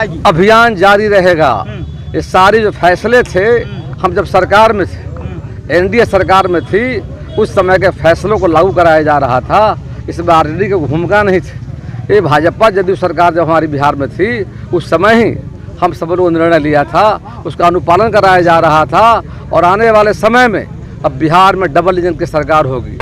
अभियान जारी रहेगा। ये सारे जो फैसले थे, हम जब सरकार में थे, एनडीए सरकार में थी, उस समय के फैसलों को लागू कराया जा रहा था। इसमें आरजेडी की भूमिका नहीं थी। ये भाजपा जदयू सरकार जब हमारी बिहार में थी, उस समय ही हम सब लोगों ने निर्णय लिया था, उसका अनुपालन कराया जा रहा था। और आने वाले समय में अब बिहार में डबल इंजन की सरकार होगी।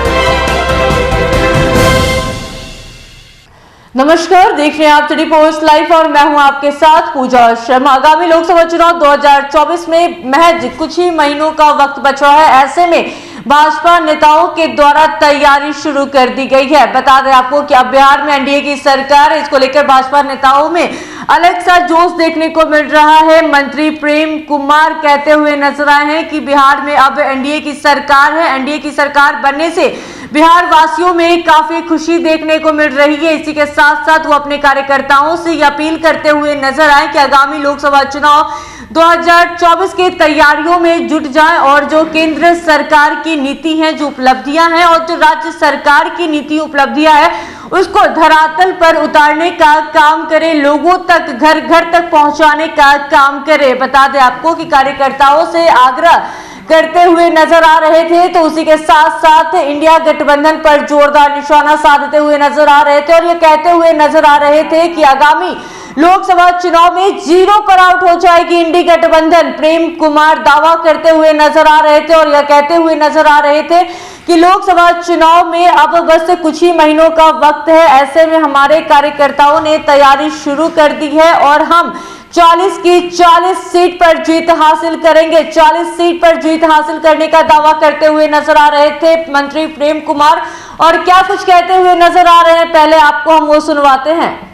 नमस्कार, देख रहे हैं आप सिटी पोस्ट लाइव और मैं हूं आपके साथ पूजा शर्मा। आगामी लोकसभा चुनाव 2024 में महज कुछ ही महीनों का वक्त बचा है। ऐसे में भाजपा नेताओं के द्वारा तैयारी शुरू कर दी गई है। बता दें आपको कि अब बिहार में एनडीए की सरकार है, इसको लेकर भाजपा नेताओं में अलग सा जोश देखने को मिल रहा है। मंत्री प्रेम कुमार कहते हुए नजर आए हैं कि बिहार में अब एनडीए की सरकार है। एनडीए की सरकार बनने से बिहार वासियों में काफी खुशी देखने को मिल रही है। इसी के साथ साथ वो अपने कार्यकर्ताओं से ये अपील करते हुए नजर आए कि आगामी लोकसभा चुनाव 2024 की तैयारियों में जुट जाएं और जो केंद्र सरकार की नीति है, जो उपलब्धियां हैं और जो राज्य सरकार की नीति उपलब्धियां है, उसको धरातल पर उतारने का काम करे, लोगों तक घर घर तक पहुंचाने का काम करे। बता दें आपको कि कार्यकर्ताओं से आग्रह करते हुए नजर आ रहे थे, तो उसी के साथ साथ इंडिया गठबंधन पर जोरदार निशाना साधते हुए नजर आ रहे थे और ये कहते हुए नजर आ रहे थे कि आगामी लोकसभा चुनाव में जीरो पर आउट हो जाएगी इंडिया गठबंधन। प्रेम कुमार दावा करते हुए नजर आ रहे थे और यह कहते हुए नजर आ रहे थे कि लोकसभा चुनाव में अब बस कुछ ही महीनों का वक्त है। ऐसे में हमारे कार्यकर्ताओं ने तैयारी शुरू कर दी है और हम 40 की 40 सीट पर जीत हासिल करेंगे। 40 सीट पर जीत हासिल करने का दावा करते हुए नजर आ रहे थे मंत्री प्रेम कुमार। और क्या कुछ कहते हुए नजर आ रहे हैं, पहले आपको हम वो सुनवाते हैं।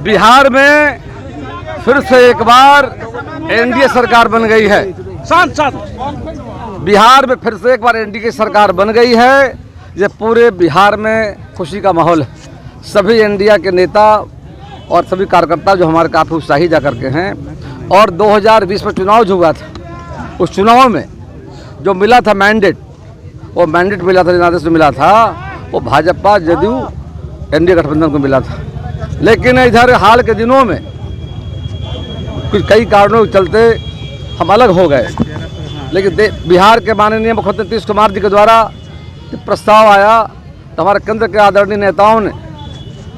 बिहार में फिर से एक बार एनडीए सरकार बन गई है। बिहार में फिर से एक बार एनडीए की सरकार बन गई है। ये पूरे बिहार में खुशी का माहौल है। सभी एनडीए के नेता और सभी कार्यकर्ता जो हमारे काफ़ी उत्साही जा करके हैं। और 2020 में चुनाव जो हुआ था, उस चुनाव में जो मिला था मैंडेट, वो मैंडेट मिला था, आदेश मिला था, वो भाजपा जदयू एनडीए गठबंधन को मिला था। लेकिन इधर हाल के दिनों में कुछ कई कारणों के चलते हम अलग हो गए। लेकिन बिहार के माननीय मुख्यमंत्री नीतीश कुमार जी के द्वारा प्रस्ताव आया, तो हमारे केंद्र के आदरणीय नेताओं ने,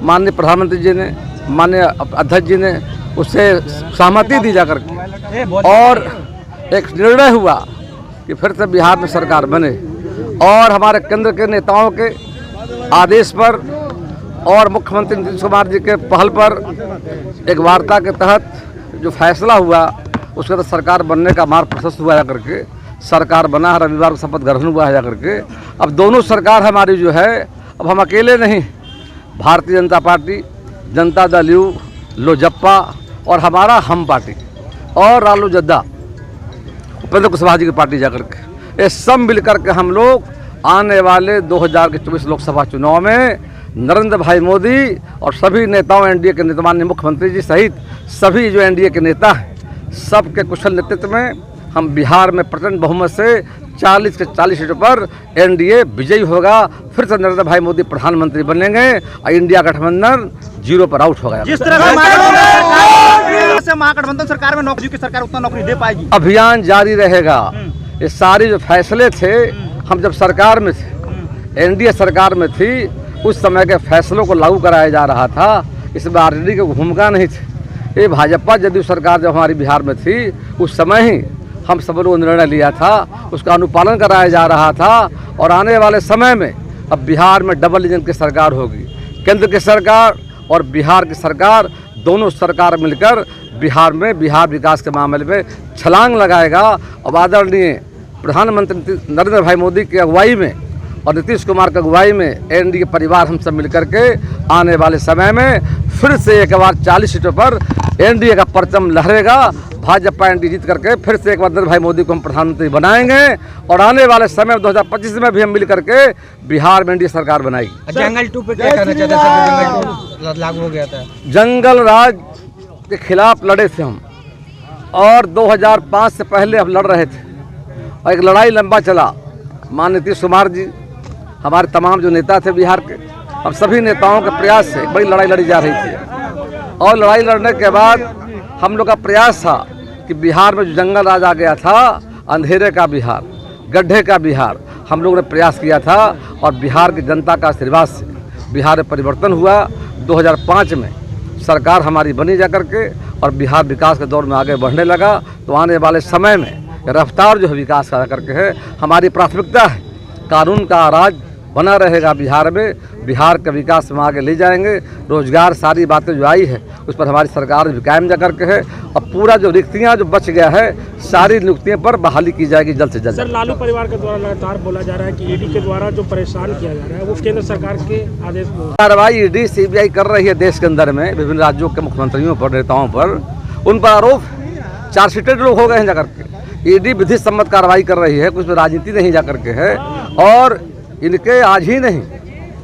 माननीय प्रधानमंत्री जी ने, माननीय अध्यक्ष जी ने उससे सहमति दी जाकर के, और एक निर्णय हुआ कि फिर से बिहार में सरकार बने। और हमारे केंद्र के नेताओं के आदेश पर और मुख्यमंत्री नीतीश कुमार जी के पहल पर एक वार्ता के तहत जो फैसला हुआ, उसके तहत सरकार बनने का मार्ग प्रशस्त हुआ जा करके सरकार बना है। रविवार को शपथ ग्रहण हुआ है जा करके। अब दोनों सरकार हमारी जो है, अब हम अकेले नहीं, भारतीय जनता पार्टी, जनता दल यू, लोजपा और हमारा हम पार्टी और रालू जद्दा, उपेंद्र कुशवाहा जी की पार्टी जाकर के, ये सब मिलकर के हम लोग आने वाले 2024 लोकसभा चुनाव में नरेंद्र भाई मोदी और सभी नेताओं, एनडीए के नेता, माननीय मुख्यमंत्री जी सहित सभी जो एनडीए के नेता हैं, सबके कुशल नेतृत्व में हम बिहार में प्रचंड बहुमत से 40 के 40 सीटों पर एनडीए विजयी होगा। फिर से नरेंद्र भाई मोदी प्रधानमंत्री बनेंगे और इंडिया गठबंधन जीरो पर आउट होगा। जिस तरह से महागठबंधन सरकार में नौकरी की सरकार उतना नौकरी दे पाएगी। अभियान जारी रहेगा। ये सारे जो फैसले थे, हम जब सरकार में थे, एनडीए सरकार में थी, उस समय के फैसलों को लागू कराया जा रहा था। इसमें आरजेडी की भूमिका नहीं थी। ये भाजपा जदयू सरकार जब हमारी बिहार में थी, उस समय ही हम सब लोगों ने निर्णय लिया था, उसका अनुपालन कराया जा रहा था। और आने वाले समय में अब बिहार में डबल इंजन की सरकार होगी। केंद्र की सरकार और बिहार की सरकार, दोनों सरकार मिलकर बिहार में बिहार विकास के मामले में छलांग लगाएगा। और आदरणीय प्रधानमंत्री नरेंद्र भाई मोदी की अगुवाई में और नीतीश कुमार की अगुवाई में एनडीए परिवार हम सब मिलकर के आने वाले समय में फिर से एक बार 40 सीटों पर एनडीए का परचम लहरेगा। भाजपा एनडीए जीत करके फिर से एक बार नरेंद्र भाई मोदी को हम प्रधानमंत्री बनाएंगे और आने वाले समय 2025 में भी हम मिल करके बिहार में एनडीए सरकार बनाएगी। जंगल 2 पे क्या कहना चाहते हैं? जंगल 2 लागू हो गया था। जंगल राज के खिलाफ लड़े थे हम, और 2005 से पहले हम लड़ रहे थे और एक लड़ाई लंबा चला। माननीय नीतीश कुमार जी, हमारे तमाम जो नेता थे बिहार के, हम सभी नेताओं के प्रयास से बड़ी लड़ाई लड़ी जा रही थी। और लड़ाई लड़ने के बाद हम लोग का प्रयास था कि बिहार में जो जंगल राज आ गया था, अंधेरे का बिहार, गड्ढे का बिहार, हम लोगों ने प्रयास किया था और बिहार की जनता का आशीर्वाद से बिहार में परिवर्तन हुआ। 2005 में सरकार हमारी बनी जा करके और बिहार विकास के दौर में आगे बढ़ने लगा। तो आने वाले समय में रफ्तार जो है विकास का करके है, हमारी प्राथमिकता है। कानून का राज बना रहेगा बिहार में, बिहार का विकास हम आगे ले जाएंगे। रोजगार सारी बातें जो आई है उस पर हमारी सरकार भी कायम जा करके है और पूरा जो रिक्तियां जो बच गया है सारी नियुक्तियों पर बहाली की जाएगी जल्द से जल्द। सर, लालू परिवार के द्वारा लगातार बोला जा रहा है कि ईडी के द्वारा जो परेशान किया जा रहा है वो केंद्र सरकार के आदेश में कार्रवाई ईडी सीबीआई कर रही है देश के अंदर में विभिन्न राज्यों के मुख्यमंत्रियों पर, नेताओं पर, उन पर आरोप चार्जशीटेड लोग हो गए हैं जाकर के। ईडी विधि सम्मत कार्रवाई कर रही है, कुछ राजनीति नहीं जा करके है। और इनके आज ही नहीं,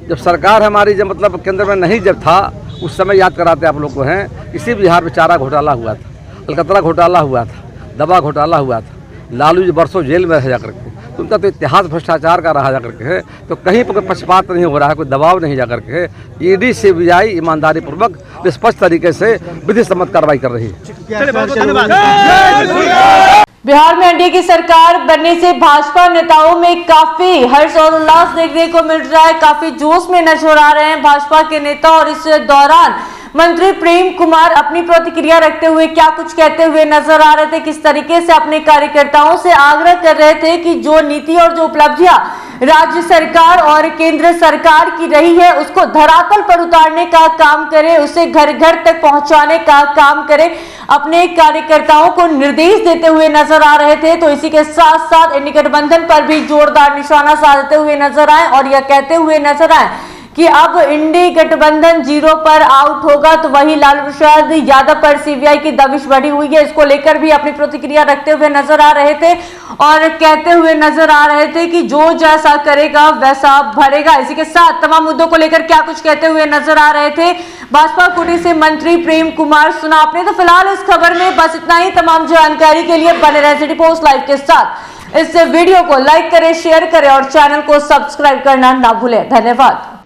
जब सरकार हमारी जब मतलब केंद्र में नहीं जब था उस समय याद कराते आप लोग को हैं, इसी बिहार में चारा घोटाला हुआ था, अलकतरा घोटाला हुआ था, दवा घोटाला हुआ था, लालू जी बरसों जेल में रह जा करके, तो उनका तो इतिहास भ्रष्टाचार का रहा जा करके है। तो कहीं पर कोई पक्षपात नहीं हो रहा है, कोई दबाव नहीं जा करके है। ईडी सीबीआई ईमानदारी पूर्वक निष्पक्ष तरीके से विधि सम्मत कार्रवाई कर रही है। चलिए, बहुत बहुत धन्यवाद। बिहार में एनडीए की सरकार बनने से भाजपा नेताओं में काफी हर्ष और उल्लास देखने को मिल रहा है, काफी जोश में नजर आ रहे हैं भाजपा के नेता। और इस दौरान मंत्री प्रेम कुमार अपनी प्रतिक्रिया रखते हुए क्या कुछ कहते हुए नजर आ रहे थे, किस तरीके से अपने कार्यकर्ताओं से आग्रह कर रहे थे कि जो नीति और जो उपलब्धियां राज्य सरकार और केंद्र सरकार की रही है उसको धरातल पर उतारने का काम करे, उसे घर घर तक पहुंचाने का काम करे, अपने कार्यकर्ताओं को निर्देश देते हुए नजर आ रहे थे। तो इसी के साथ साथ इंडी गठबंधन पर भी जोरदार निशाना साधते हुए नजर आए और यह कहते हुए नजर आए कि अब इंडी गठबंधन 0 पर आउट होगा। तो वही लालू प्रसाद यादव पर सीबीआई की दबिश बढ़ी हुई है, इसको लेकर भी अपनी प्रतिक्रिया रखते हुए नजर आ रहे थे और कहते हुए नजर आ रहे थे कि जो जैसा करेगा वैसा भरेगा। इसी के साथ तमाम मुद्दों को लेकर क्या कुछ कहते हुए नजर आ रहे थे भाजपा कोटे से मंत्री प्रेम कुमार, सुना आपने। तो फिलहाल इस खबर में बस इतना ही। तमाम जानकारी के लिए बने रहे सिटी पोस्ट लाइव के साथ। इस वीडियो को लाइक करें, शेयर करें और चैनल को सब्सक्राइब करना ना भूलें। धन्यवाद।